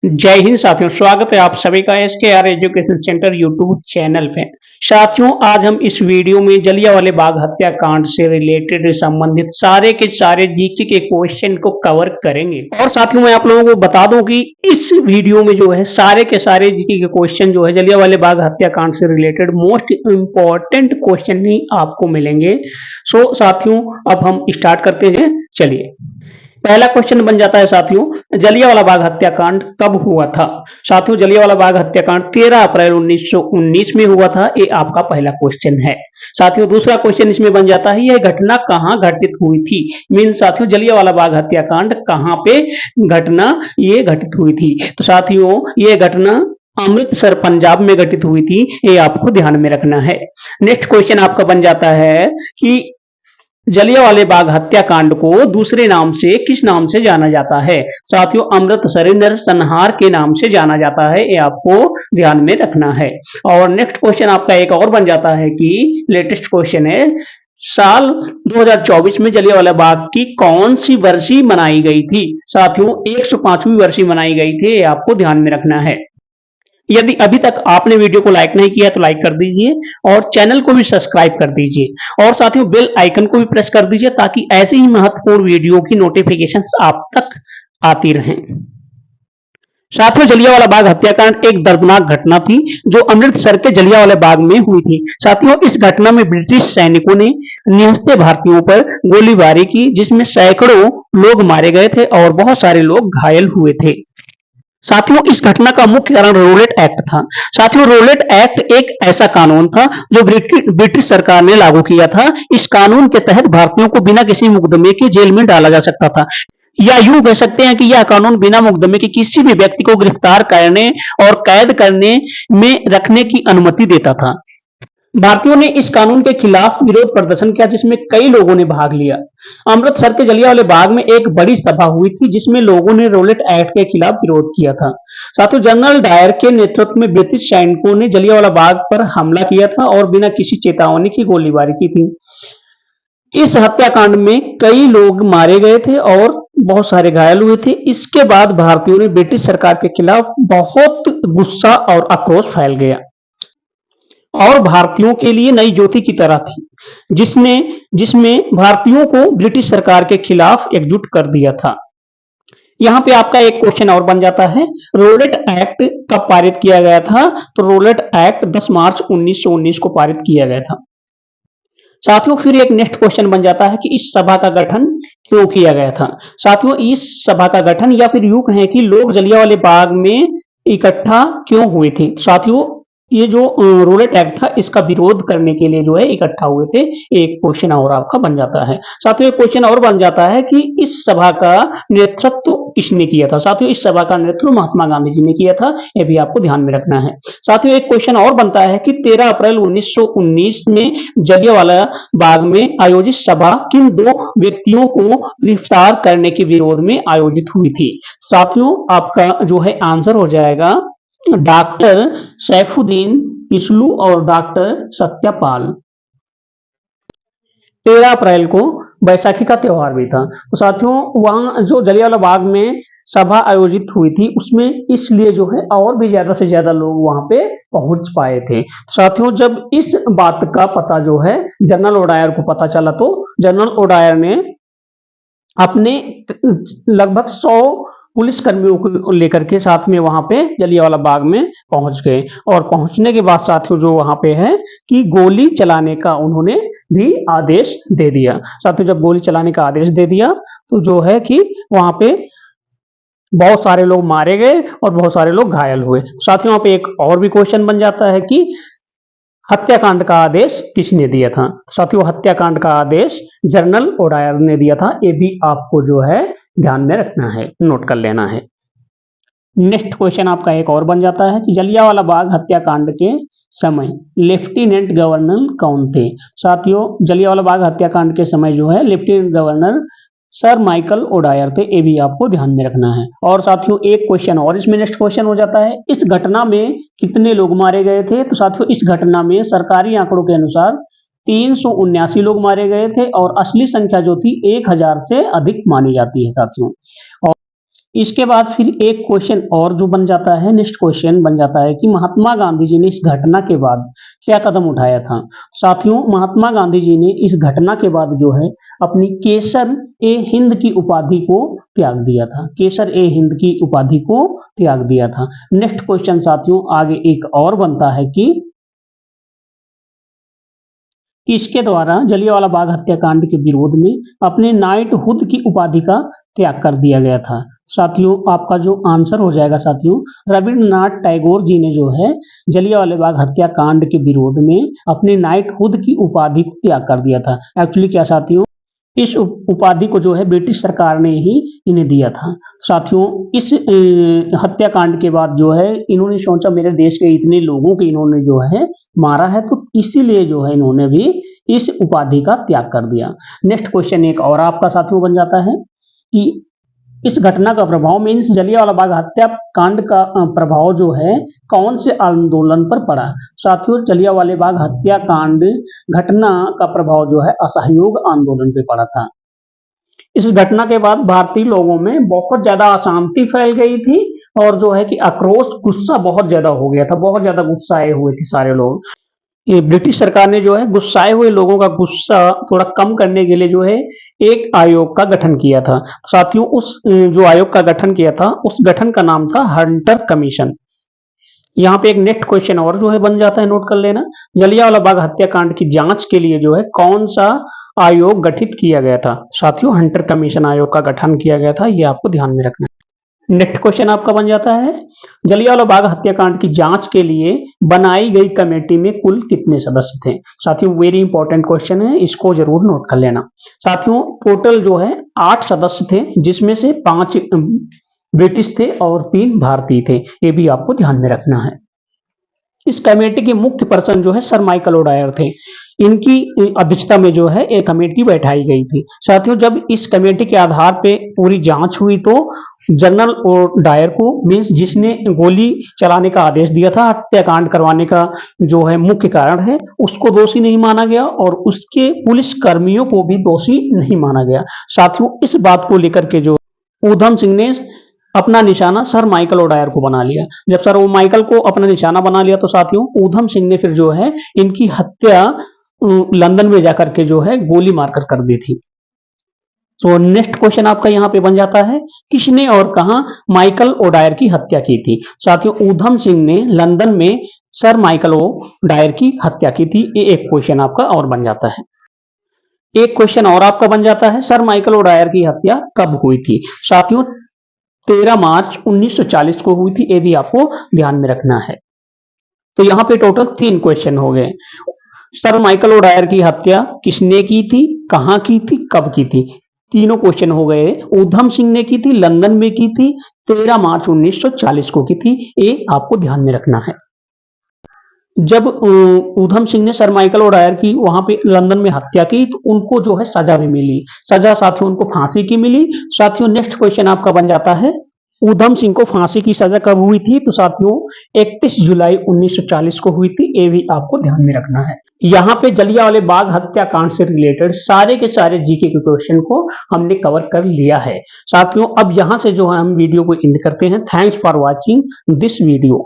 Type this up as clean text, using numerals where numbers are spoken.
जय हिंद साथियों, स्वागत है आप सभी का SKR education centre YouTube channel पे। साथियों, आज हम इस वीडियो में जलियांवाला बाग हत्याकांड से रिलेटेड संबंधित सारे के सारे जीके के क्वेश्चन को कवर करेंगे। और साथियों, मैं आप लोगों को बता दूं कि इस वीडियो में जो है सारे के सारे जीके के क्वेश्चन जो है जलियांवाला बाग हत्याकांड से रिलेटेड मोस्ट इंपॉर्टेंट क्वेश्चन ही आपको मिलेंगे। सो साथियों, अब हम स्टार्ट करते हैं। चलिए, पहला क्वेश्चन बन जाता है साथियों, जलियांवाला बाग हत्याकांड कब हुआ था। साथियों, जलियांवाला बाग हत्याकांड 13 अप्रैल 1919 में हुआ था। ये आपका पहला क्वेश्चन है। साथियों, दूसरा क्वेश्चन इसमें बन जाता है, यह घटना कहां घटित हुई थी। मीन साथियों, जलियांवाला बाग हत्याकांड कहां पे घटना ये घटित हुई थी। तो साथियों, ये घटना अमृतसर पंजाब में घटित हुई थी। ये आपको ध्यान में रखना है। नेक्स्ट क्वेश्चन आपका बन जाता है कि जलियांवाला बाग हत्याकांड को दूसरे नाम से किस नाम से जाना जाता है। साथियों, अमृतसर नरसंहार के नाम से जाना जाता है। ये आपको ध्यान में रखना है। और नेक्स्ट क्वेश्चन आपका एक और बन जाता है कि लेटेस्ट क्वेश्चन है, साल 2024 में जलियांवाला बाग की कौन सी वर्षी मनाई गई थी। साथियों, 105वीं वर्षी मनाई गई थी। ये आपको ध्यान में रखना है। यदि अभी तक आपने वीडियो को लाइक नहीं किया तो लाइक कर दीजिए और चैनल को भी सब्सक्राइब कर दीजिए और साथियों बेल आइकन को भी प्रेस कर दीजिए ताकि ऐसे ही महत्वपूर्ण वीडियो की नोटिफिकेशंस आप तक आती रहें। साथियों, जलियांवाला बाग हत्याकांड एक दर्दनाक घटना थी जो अमृतसर के जलियांवाला बाग में हुई थी। साथियों, इस घटना में ब्रिटिश सैनिकों ने निहत्थे भारतीयों पर गोलीबारी की, जिसमें सैकड़ों लोग मारे गए थे और बहुत सारे लोग घायल हुए थे। साथियों, इस घटना का मुख्य कारण रोलेट एक्ट था। साथियों, रोलेट एक्ट एक ऐसा कानून था जो ब्रिटिश सरकार ने लागू किया था। इस कानून के तहत भारतीयों को बिना किसी मुकदमे के जेल में डाला जा सकता था, या यूं कह सकते हैं कि यह कानून बिना मुकदमे के किसी भी व्यक्ति को गिरफ्तार करने और कैद करने में रखने की अनुमति देता था। भारतीयों ने इस कानून के खिलाफ विरोध प्रदर्शन किया, जिसमें कई लोगों ने भाग लिया। अमृतसर के जलियांवाला बाग में एक बड़ी सभा हुई थी जिसमें लोगों ने रोलेट एक्ट के खिलाफ विरोध किया था। साथियों, जनरल डायर के नेतृत्व में ब्रिटिश सैनिकों ने जलियांवाला बाग पर हमला किया था और बिना किसी चेतावनी की गोलीबारी की थी। इस हत्याकांड में कई लोग मारे गए थे और बहुत सारे घायल हुए थे। इसके बाद भारतीयों ने ब्रिटिश सरकार के खिलाफ बहुत गुस्सा और आक्रोश फैल गया और भारतीयों के लिए नई ज्योति की तरह थी, जिसमें भारतीयों को ब्रिटिश सरकार के खिलाफ एकजुट कर दिया था। यहां पे आपका एक क्वेश्चन और बन जाता है, रोलेट एक्ट कब पारित किया गया था। तो रोलेट एक्ट 10 मार्च 1919 को पारित किया गया था। साथियों, फिर एक नेक्स्ट क्वेश्चन बन जाता है कि इस सभा का गठन क्यों किया गया था। साथियों, इस सभा का गठन या फिर यूं कहें कि लोग जलियांवाला बाग में इकट्ठा क्यों हुए थे। साथियों, ये जो रोलेट एक्ट था इसका विरोध करने के लिए जो है इकट्ठा हुए थे। एक क्वेश्चन और आपका बन जाता है। साथियों, एक क्वेश्चन और बन जाता है कि इस सभा का नेतृत्व किसने किया था। साथियों, इस सभा का नेतृत्व महात्मा गांधी जी ने किया था। यह भी आपको ध्यान में रखना है। साथियों, एक क्वेश्चन और बनता है कि 13 अप्रैल 1919 में जलियांवाला बाग में आयोजित सभा किन दो व्यक्तियों को गिरफ्तार करने के विरोध में आयोजित हुई थी। साथियों, आपका जो है आंसर हो जाएगा डॉक्टर सैफुद्दीन किस्लू और डॉक्टर सत्यपाल। 13 अप्रैल को बैसाखी का त्योहार भी था। तो साथियों, वहां जो जलियांवाला बाग में सभा आयोजित हुई थी उसमें इसलिए जो है और भी ज्यादा से ज्यादा लोग वहां पे पहुंच पाए थे। साथियों, जब इस बात का पता जो है जनरल ओडायर को पता चला तो जनरल ओडायर ने अपने लगभग 100 पुलिस कर्मियों को लेकर के साथ में वहां पे जलियांवाला बाग में पहुंच गए और पहुंचने के बाद साथियों जो वहां पे है कि गोली चलाने का उन्होंने भी आदेश दे दिया। साथियों, जब गोली चलाने का आदेश दे दिया तो जो है कि वहां पे बहुत सारे लोग मारे गए और बहुत सारे लोग घायल हुए। साथियों, वहां पे एक और भी क्वेश्चन बन जाता है कि हत्याकांड का आदेश किसने दिया था। साथियों, हत्याकांड का आदेश जनरल ओडायर ने दिया था। ये भी आपको जो है ध्यान में रखना है, नोट कर लेना है। नेक्स्ट क्वेश्चन आपका एक और बन जाता है कि जलियांवाला बाग हत्याकांड के समय लेफ्टिनेंट गवर्नर कौन थे। साथियों, जलियांवाला बाग हत्याकांड के समय जो है lieutenant governor sir Michael O'Dwyer थे। ये भी आपको ध्यान में रखना है। और साथियों, एक क्वेश्चन और इसमें नेक्स्ट क्वेश्चन हो जाता है, इस घटना में कितने लोग मारे गए थे। तो साथियों, इस घटना में सरकारी आंकड़ों के अनुसार 379 लोग मारे गए थे और असली संख्या जो थी 1000 से अधिक मानी जाती है। साथियों, और इसके बाद फिर एक क्वेश्चन और जो बन जाता है, नेक्स्ट क्वेश्चन बन जाता है कि महात्मा गांधी जी ने इस घटना के बाद क्या कदम उठाया था। साथियों, महात्मा गांधी जी ने इस घटना के बाद जो है अपनी केसर ए हिंद की उपाधि को त्याग दिया था। केसर ए हिंद की उपाधि को त्याग दिया था। नेक्स्ट क्वेश्चन साथियों आगे एक और बनता है कि इसके द्वारा जलियांवाला बाग हत्याकांड के विरोध में अपने नाइटहुड की उपाधि का त्याग कर दिया गया था। साथियों, आपका जो आंसर हो जाएगा साथियों, रविंद्रनाथ टैगोर जी ने जो है जलियांवाला बाग हत्याकांड के विरोध में अपने नाइटहुड की उपाधि को त्याग कर दिया था। एक्चुअली क्या साथियों, इस उपाधि को जो है ब्रिटिश सरकार ने ही इन्हें दिया था। साथियों, इस हत्याकांड के बाद जो है इन्होंने सोचा मेरे देश के इतने लोगों को इन्होंने जो है मारा है, तो इसीलिए जो है इन्होंने भी इस उपाधि का त्याग कर दिया। नेक्स्ट क्वेश्चन एक और आपका साथियों बन जाता है कि इस घटना का प्रभाव मीन्स जलियांवाला बाग हत्याकांड का प्रभाव जो है कौन से आंदोलन पर पड़ा। साथियों, जलियांवाला बाग हत्याकांड घटना का प्रभाव जो है असहयोग आंदोलन पे पड़ा था। इस घटना के बाद भारतीय लोगों में बहुत ज्यादा अशांति फैल गई थी और जो है कि आक्रोश, गुस्सा बहुत ज्यादा हो गया था। बहुत ज्यादा गुस्साए हुए थे सारे लोग। ये ब्रिटिश सरकार ने जो है गुस्साए हुए लोगों का गुस्सा थोड़ा कम करने के लिए जो है एक आयोग का गठन किया था। साथियों, उस जो आयोग का गठन किया था उस गठन का नाम था हंटर कमीशन। यहाँ पे एक नेक्स्ट क्वेश्चन और जो है बन जाता है, नोट कर लेना। जलियांवाला बाग हत्याकांड की जांच के लिए जो है कौन सा आयोग गठित किया गया था। साथियों, हंटर कमीशन आयोग का गठन किया गया था, ये आपको ध्यान में रखना है। नेक्स्ट क्वेश्चन आपका बन जाता है, जलियांवाला बाग हत्याकांड की जांच के लिए बनाई गई कमेटी में कुल कितने सदस्य थे। साथियों, वेरी इंपॉर्टेंट क्वेश्चन है, इसको जरूर नोट कर लेना। साथियों, टोटल जो है 8 सदस्य थे, जिसमें से 5 ब्रिटिश थे और 3 भारतीय थे। ये भी आपको ध्यान में रखना है। इस कमेटी के मुख्य पर्सन जो है सर माइकल ओडायर थे। इनकी अध्यक्षता में जो है एक कमेटी बैठाई गई थी। साथियों, जब इस कमेटी के आधार पे पूरी जांच हुई तो जनरल ओडायर को मीन्स जिसने गोली चलाने का आदेश दिया था, हत्याकांड करवाने का जो है मुख्य कारण है, उसको दोषी नहीं माना गया और उसके पुलिस कर्मियों को भी दोषी नहीं माना गया। साथियों, इस बात को लेकर के जो ऊधम सिंह ने अपना निशाना सर माइकल ओडायर को बना लिया। जब सर वो माइकल को अपना निशाना बना लिया तो साथियों ऊधम सिंह ने फिर जो है इनकी हत्या लंदन में जाकर के जो है गोली मारकर कर दी थी। तो नेक्स्ट क्वेश्चन आपका यहाँ पे बन जाता है, किसने और कहां माइकल ओडायर की हत्या की थी। साथियों, ऊधम सिंह ने लंदन में सर माइकल ओडायर की हत्या की थी। ये एक क्वेश्चन आपका और बन जाता है। एक क्वेश्चन और आपका बन जाता है, सर माइकल ओडायर की हत्या कब हुई थी। साथियों, 13 मार्च 1940 को हुई थी। ये भी आपको ध्यान में रखना है। तो यहाँ पे टोटल 3 क्वेश्चन हो गए। सर माइकल ओडायर की हत्या किसने की थी, कहां की थी, कब की थी। तीनों क्वेश्चन हो गए। ऊधम सिंह ने की थी, लंदन में की थी, 13 मार्च 1940 को की थी। ये आपको ध्यान में रखना है। जब ऊधम सिंह ने सर माइकल ओडायर की वहां पे लंदन में हत्या की तो उनको जो है सजा भी मिली। सजा साथियों उनको फांसी की मिली। साथियों, नेक्स्ट क्वेश्चन आपका बन जाता है, ऊधम सिंह को फांसी की सजा कब हुई थी। तो साथियों 31 जुलाई 1940 को हुई थी। ये भी आपको ध्यान में रखना है। यहाँ पे जलियांवाला बाग हत्याकांड से रिलेटेड सारे के सारे जीके के क्वेश्चन को हमने कवर कर लिया है। साथियों, अब यहाँ से जो है हम वीडियो को एंड करते हैं। Thanks for watching this video.